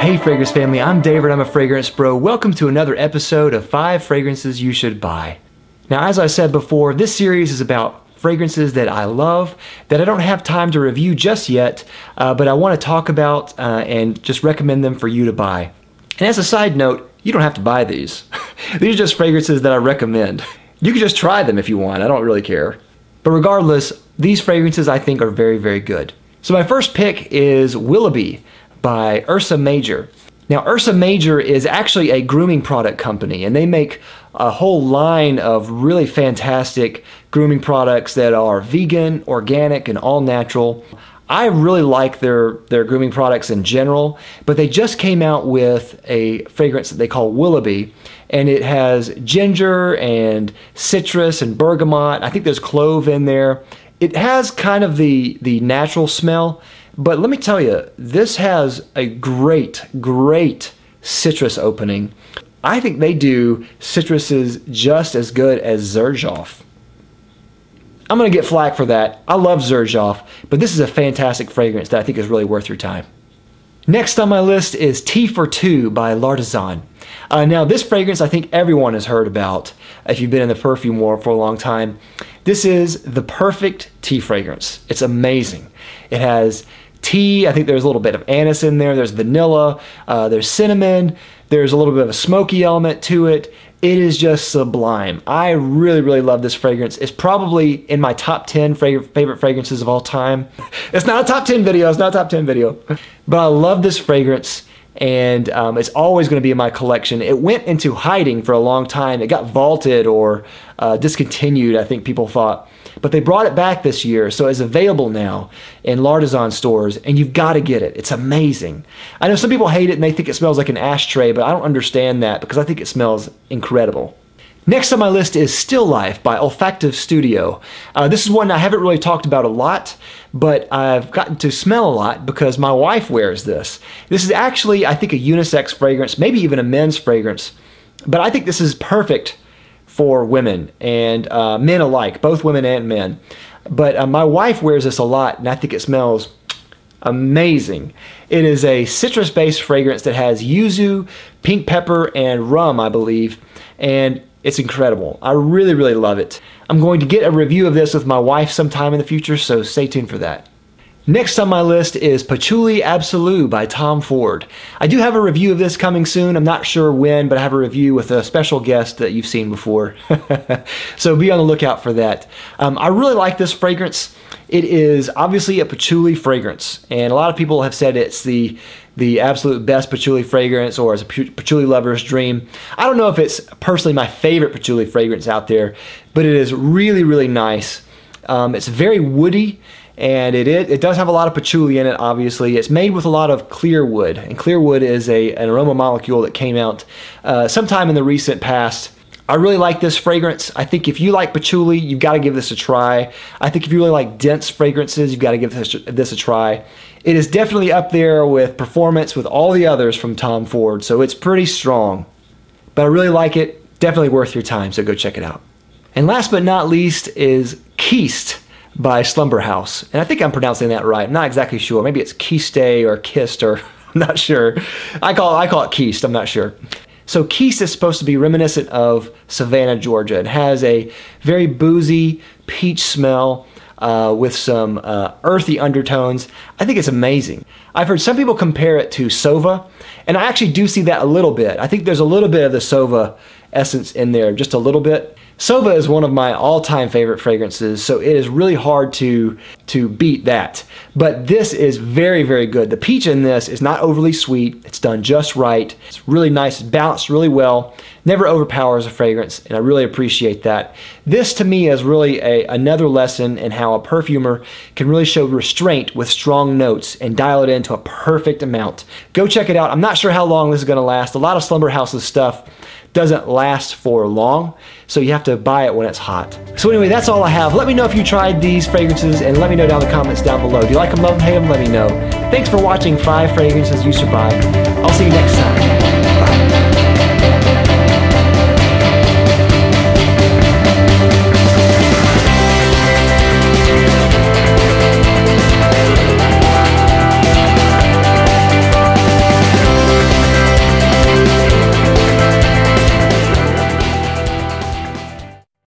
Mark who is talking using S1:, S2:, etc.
S1: Hey Fragrance family, I'm David, I'm a fragrance bro. Welcome to another episode of 5 Fragrances You Should Buy. Now, as I said before, this series is about fragrances that I love, that I don't have time to review just yet, but I want to talk about and just recommend them for you to buy. And as a side note, you don't have to buy these. These are just fragrances that I recommend. You can just try them if you want, I don't really care. But regardless, these fragrances I think are very, very good. So my first pick is Willoughby by Ursa Major. Now, Ursa Major is actually a grooming product company, and they make a whole line of really fantastic grooming products that are vegan, organic, and all natural. I really like their grooming products in general, but they just came out with a fragrance that they call Willoughby, and it has ginger and citrus and bergamot. I think there's clove in there. It has kind of the natural smell, but let me tell you, this has a great citrus opening. I think they do citruses just as good as Xerjoff. I'm going to get flack for that. I love Xerjoff, but this is a fantastic fragrance that I think is really worth your time. Next on my list is Tea for Two by L'Artisan. Now, this fragrance I think everyone has heard about if you've been in the perfume world for a long time. This is the perfect tea fragrance. It's amazing. It has tea, I think there's a little bit of anise in there, there's vanilla, there's cinnamon, there's a little bit of a smoky element to it. It is just sublime. I really love this fragrance. It's probably in my top 10 favorite fragrances of all time. It's not a top 10 video, it's not a top 10 video. But I love this fragrance, and it's always going to be in my collection. It went into hiding for a long time. It got vaulted or discontinued, I think people thought. But they brought it back this year, so it's available now in L'Artisan stores, and you've got to get it. It's amazing. I know some people hate it and they think it smells like an ashtray, but I don't understand that because I think it smells incredible. Next on my list is Still Life by Olfactive Studio. This is one I haven't really talked about a lot, but I've gotten to smell a lot because my wife wears this. This is actually, I think, a unisex fragrance, maybe even a men's fragrance, but I think this is perfect for women and men alike, both women and men. But my wife wears this a lot, and I think it smells amazing. It is a citrus-based fragrance that has yuzu, pink pepper, and rum, I believe, and it's incredible. I really love it. I'm going to get a review of this with my wife sometime in the future, so stay tuned for that. Next on my list is Patchouli Absolu by Tom Ford. I do have a review of this coming soon. I'm not sure when, but I have a review with a special guest that you've seen before. So be on the lookout for that. I really like this fragrance. It is obviously a patchouli fragrance, and a lot of people have said it's the absolute best patchouli fragrance, or it's a patchouli lover's dream. I don't know if it's personally my favorite patchouli fragrance out there, but it is really nice. It's very woody, and it does have a lot of patchouli in it, obviously. It's made with a lot of clear wood, and clear wood is an aroma molecule that came out sometime in the recent past. I really like this fragrance. I think if you like patchouli, you've got to give this a try. I think if you really like dense fragrances, you've got to give this a try. It is definitely up there with performance with all the others from Tom Ford, so it's pretty strong. But I really like it. Definitely worth your time, so go check it out. And last but not least is Kiest by Slumber. And I think I'm pronouncing that right. I'm not exactly sure. Maybe it's kieste or kist, or I'm not sure. I call it Kiest. I'm not sure. So Kiest is supposed to be reminiscent of Savannah, Georgia. It has a very boozy peach smell with some earthy undertones. I think it's amazing. I've heard some people compare it to Sova, and I actually do see that a little bit. I think there's a little bit of the Sova essence in there, just a little bit. Sova is one of my all-time favorite fragrances, so it is really hard to beat that. But this is very good. The peach in this is not overly sweet. It's done just right. It's really nice. It's balanced really well. Never overpowers a fragrance, and I really appreciate that. This, to me, is really another lesson in how a perfumer can really show restraint with strong notes and dial it into a perfect amount. Go check it out. I'm not sure how long this is going to last. A lot of Slumber House's stuff doesn't last for long, so you have to buy it when it's hot. So anyway, that's all I have. Let me know if you tried these fragrances, and let me know down in the comments down below. Do you like them, love them, hate them? Let me know. Thanks for watching 5 Fragrances You Should Buy. I'll see you next time.